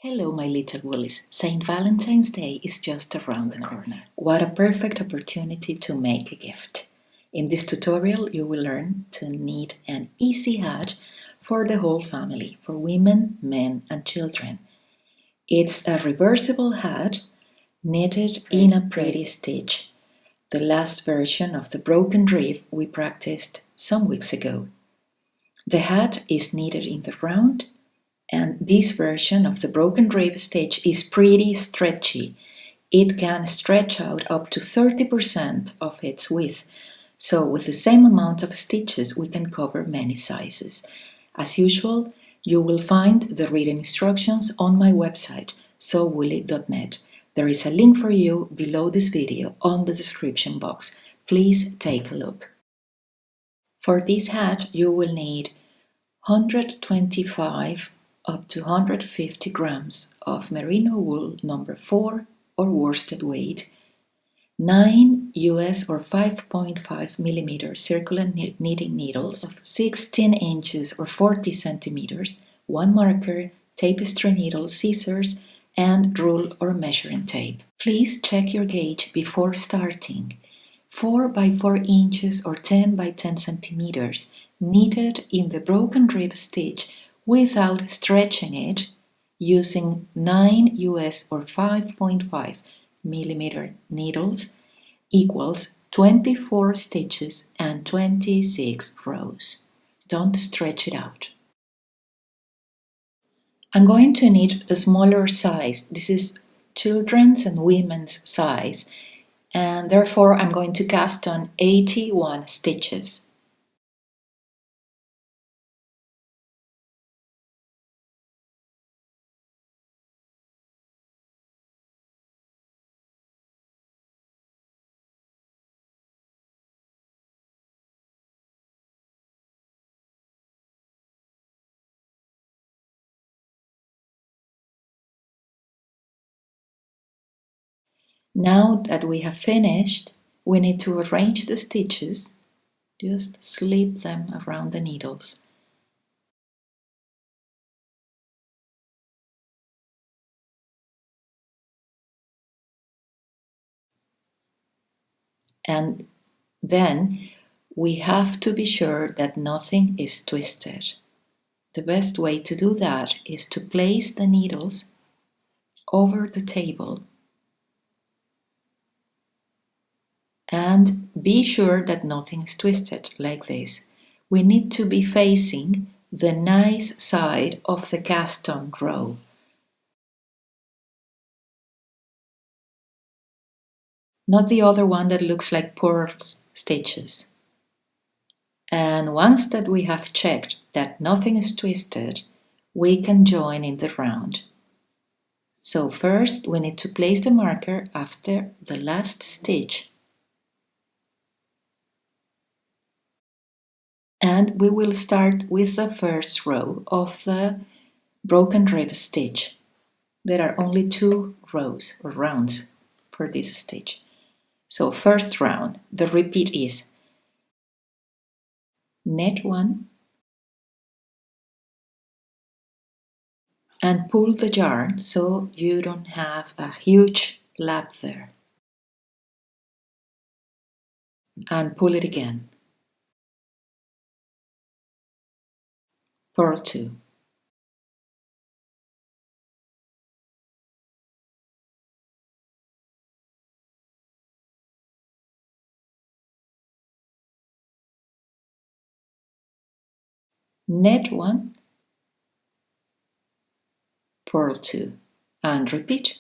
Hello, my little woolies. St. Valentine's Day is just around the corner. What a perfect opportunity to make a gift. In this tutorial, you will learn to knit an easy hat for the whole family, for women, men, and children. It's a reversible hat knitted in a pretty stitch, the last version of the broken rib we practiced some weeks ago. The hat is knitted in the round, and this version of the broken rib stitch is pretty stretchy. It can stretch out up to 30% of its width, so with the same amount of stitches we can cover many sizes. As usual, you will find the written instructions on my website, sewwoolly.net. There is a link for you below this video on the description box. Please take a look. For this hat you will need 125 up to 150 grams of merino wool number 4 or worsted weight, 9 US or 5.5 millimeter circular knitting needles of 16 inches or 40 centimeters, 1 marker, tapestry needle, scissors, and rule or measuring tape. Please check your gauge before starting. 4 by 4 inches or 10 by 10 centimeters knitted in the broken rib stitch without stretching it, using 9 US or 5.5 millimeter needles, equals 24 stitches and 26 rows. Don't stretch it out. I'm going to knit the smaller size. This is children's and women's size, and therefore I'm going to cast on 81 stitches. Now that we have finished, we need to arrange the stitches. Just slip them around the needles. And then we have to be sure that nothing is twisted. The best way to do that is to place the needles over the table and be sure that nothing is twisted, like this. We need to be facing the nice side of the cast-on row. Not the other one that looks like purl stitches. And once that we have checked that nothing is twisted, we can join in the round. So first we need to place the marker after the last stitch. And we will start with the first row of the broken rib stitch. There are only 2 rows or rounds for this stitch. So first round, the repeat is knit 1 and pull the yarn so you don't have a huge lap there. And pull it again. Purl 2. Knit 1, purl 2, and repeat.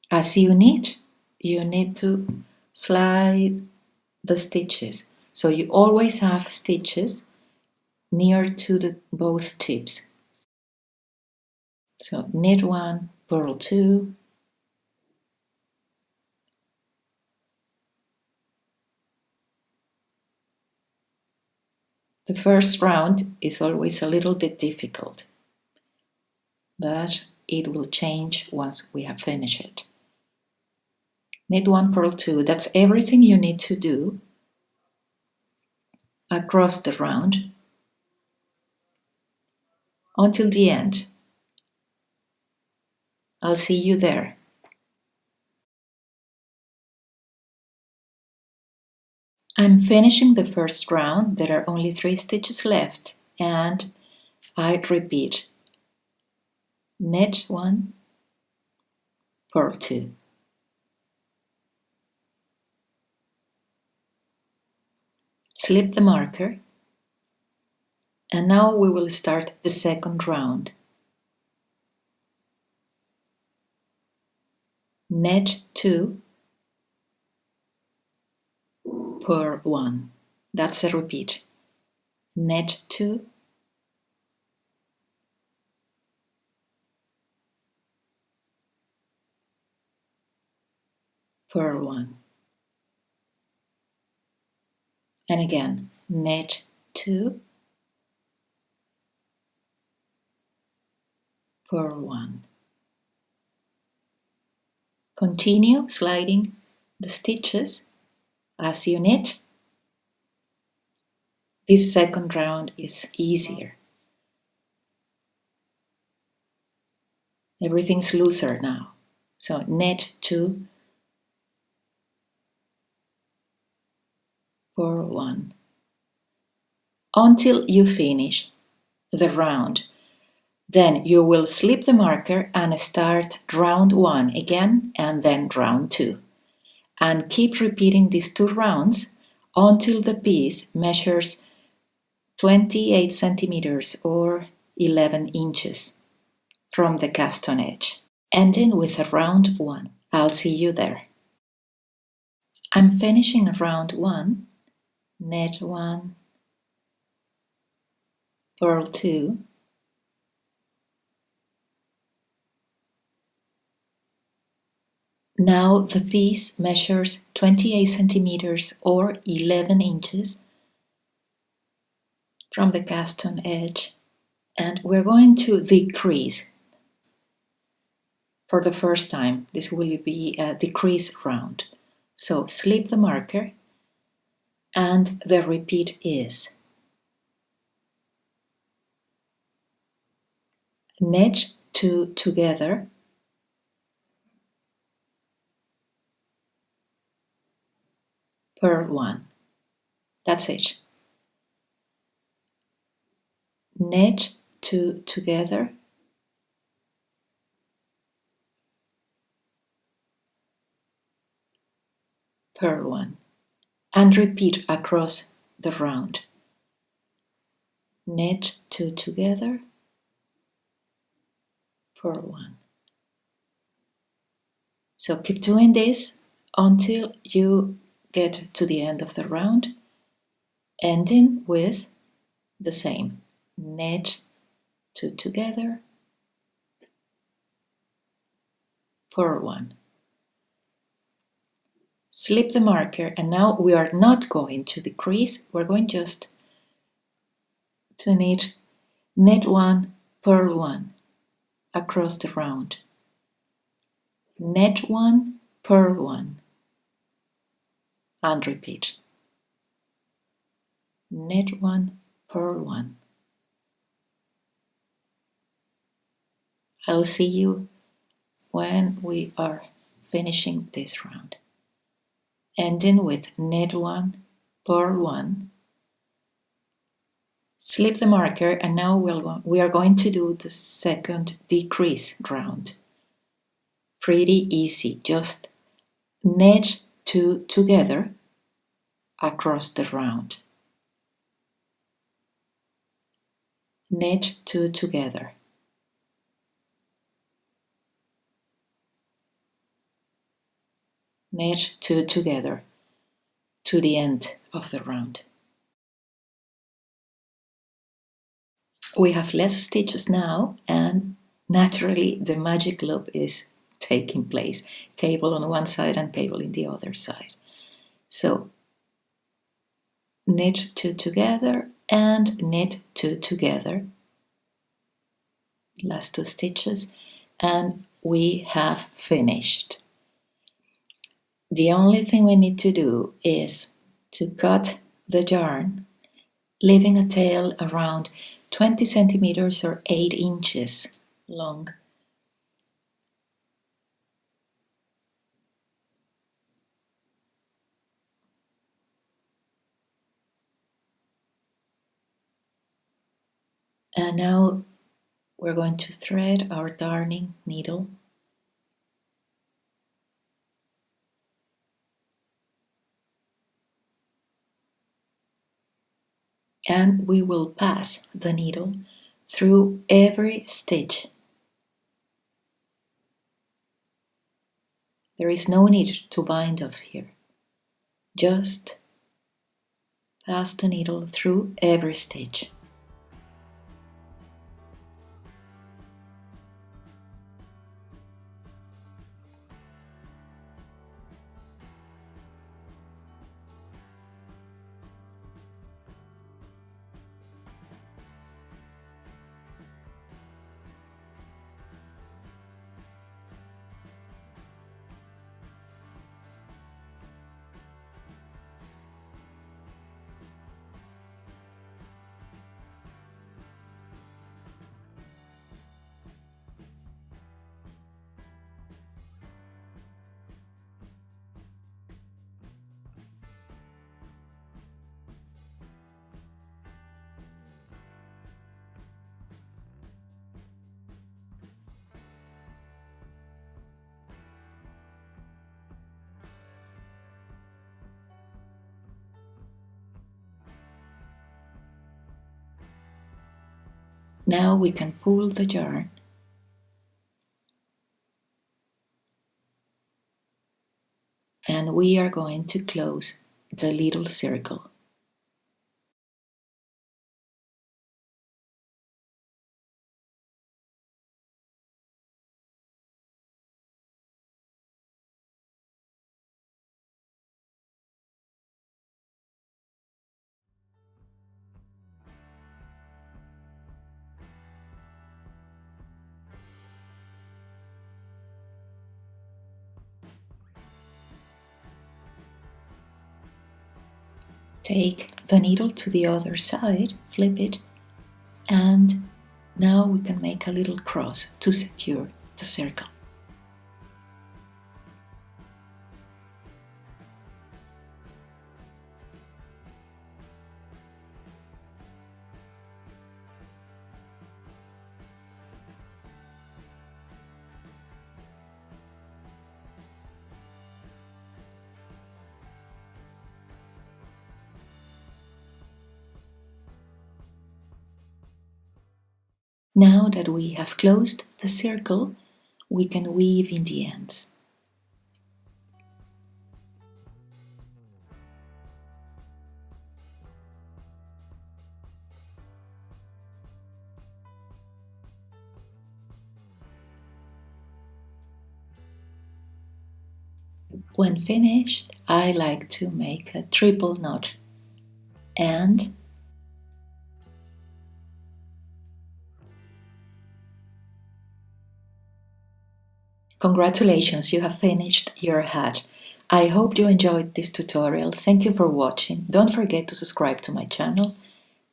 As you knit, you need to slide the stitches, so you always have stitches near to both tips. So knit 1, purl 2, the first round is always a little bit difficult, but it will change once we have finished it. Knit 1, purl 2, that's everything you need to do. across the round until the end. I'll see you there. I'm finishing the first round. There are only 3 stitches left, and I repeat: knit 1, purl 2. Slip the marker, and now we will start the second round. Knit 2, purl 1. That's a repeat. Knit 2, purl 1. And again, knit 2, purl 1. Continue sliding the stitches as you knit. This second round is easier. Everything's looser now. So knit 2, purl 1. Until you finish the round. Then you will slip the marker and start round 1 again, and then round 2. And keep repeating these 2 rounds until the piece measures 28 centimeters or 11 inches from the cast on edge, ending with a round 1. I'll see you there. I'm finishing round 1, knit 1, purl 2, now the piece measures 28 centimeters or 11 inches from the cast on edge, and we're going to decrease. For the first time, this will be a decrease round. So slip the marker, and the repeat is knit 2 together, purl 1. That's it. Knit 2 together, purl 1, and repeat across the round. Knit 2 together, purl 1. So keep doing this until you get to the end of the round, ending with the same. Knit 2 together, purl 1. Slip the marker, and now we are not going to decrease, we're going just to knit 1, purl 1 across the round. Knit 1, purl 1, and repeat. Knit 1, purl 1. I'll see you when we are finishing this round. Ending with knit 1, purl 1, slip the marker, and now we are going to do the second decrease round. Pretty easy, just knit 2 together across the round. Knit 2 together. Knit 2 together to the end of the round. We have less stitches now, and naturally the magic loop is taking place. Cable on one side and cable in the other side. So knit 2 together and knit 2 together. Last 2 stitches, and we have finished. The only thing we need to do is to cut the yarn leaving a tail around 20 centimeters or 8 inches long. And now we're going to thread our darning needle. And we will pass the needle through every stitch. There is no need to bind off here. Just pass the needle through every stitch. Now we can pull the yarn and we are going to close the little circle. Take the needle to the other side, flip it, and now we can make a little cross to secure the circle. Now that we have closed the circle, we can weave in the ends. When finished, I like to make a triple knot and congratulations, you have finished your hat. I hope you enjoyed this tutorial. Thank you for watching. Don't forget to subscribe to my channel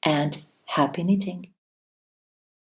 and happy knitting!